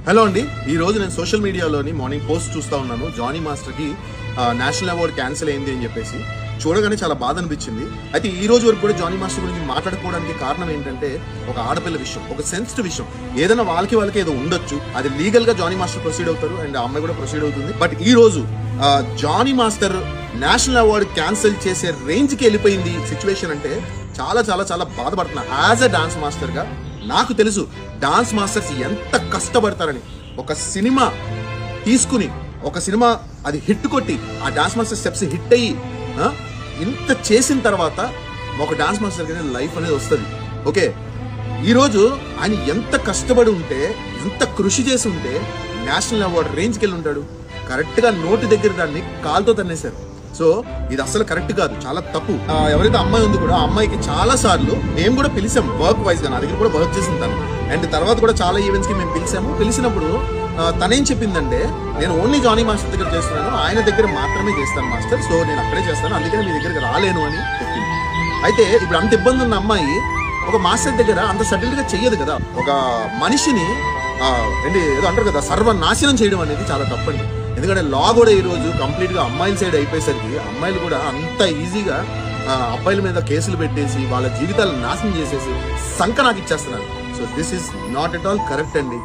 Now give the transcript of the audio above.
Hello అండి, ఈ రోజు నేను సోషల్ మీడియాలోని మార్నింగ్ పోస్ట్ చూస్తా ఉన్నాను. జానీ మాస్టర్ కి నేషనల్ అవార్డు క్యాన్సిల్ అయింది అని చెప్పేసి చూడగానే చాలా బాధ అనిపించింది. అయితే ఈ రోజు వరకు కూడా జానీ మాస్టర్ గురించి మాట్లాడుకోవడానికి కారణం ఏంటంటే ఒక ఆడపిల్ల విషయం, ఒక సెన్సిటివ్ విషయం. ఏదైనా వాళ్ళకి ఏదో ఉండొచ్చు, అది లీగల్ గా జానీ మాస్టర్ ప్రొసీడ్ అవుతారు అండ్ ఆ అమ్మాయి కూడా ప్రొసీడ్ అవుతుంది. బట్ ఈ రోజు Jani Master national award cancel చేసే రేంజ్ కి వెళ్ళిపోయింది సిచ్యువేషన్. అంటే చాలా చాలా చాలా బాధపడుతున్నా. యాజ్ అ డాన్స్ మాస్టర్ గా నాకు తెలుసు డాన్స్ మాస్టర్స్ ఎంత కష్టపడతారని. ఒక సినిమా తీసుకుని ఒక సినిమా అది హిట్ కొట్టి ఆ డాన్స్ మాస్టర్ స్టెప్స్ హిట్ అయ్యి ఇంత చేసిన తర్వాత ఒక డాన్స్ మాస్టర్ కి లైఫ్ అనేది వస్తుంది. ఓకే, ఈరోజు ఆయన ఎంత కష్టపడి ఉంటే, ఎంత కృషి చేసి ఉంటే నేషనల్ అవార్డు రేంజ్కి వెళ్ళి ఉంటాడు. కరెక్ట్ గా నోటి దగ్గర దాన్ని కాలుతో తన్నేశారు. సో ఇది అసలు కరెక్ట్ కాదు, చాలా తప్పు. ఎవరైతే అమ్మాయి ఉంది కూడా ఆ అమ్మాయికి చాలా సార్లు మేము కూడా పిలిచాం వర్క్ వైజ్ గా. నా దగ్గర కూడా వర్క్ చేసింది తను. అండ్ తర్వాత కూడా చాలా ఈవెంట్స్ కి మేము పిలిచాము. పిలిచినప్పుడు తనేం చెప్పిందంటే, నేను ఓన్లీ జానీ మాస్టర్ దగ్గర చేస్తున్నాను, ఆయన దగ్గర మాత్రమే చేస్తాను మాస్టర్, సో నేను అక్కడే చేస్తాను, అందుకని మీ దగ్గరికి రాలేను అని చెప్పింది. అయితే ఇప్పుడు అంత ఇబ్బంది ఉన్న అమ్మాయి ఒక మాస్టర్ దగ్గర అంత సటిల్ గా చెయ్యదు కదా. ఒక మనిషిని ఏదో అంటారు కదా, సర్వనాశనం చేయడం అనేది చాలా తప్పండి. ఎందుకంటే లా కూడా ఈ రోజు కంప్లీట్ గా అమ్మాయిల సైడ్ అయిపోయేసరికి అమ్మాయిలు కూడా అంత ఈజీగా అబ్బాయిల మీద కేసులు పెట్టేసి వాళ్ళ జీవితాలను నాశనం చేసేసి సంక నాకు ఇచ్చేస్తున్నారు. So this is not at all correct అండి.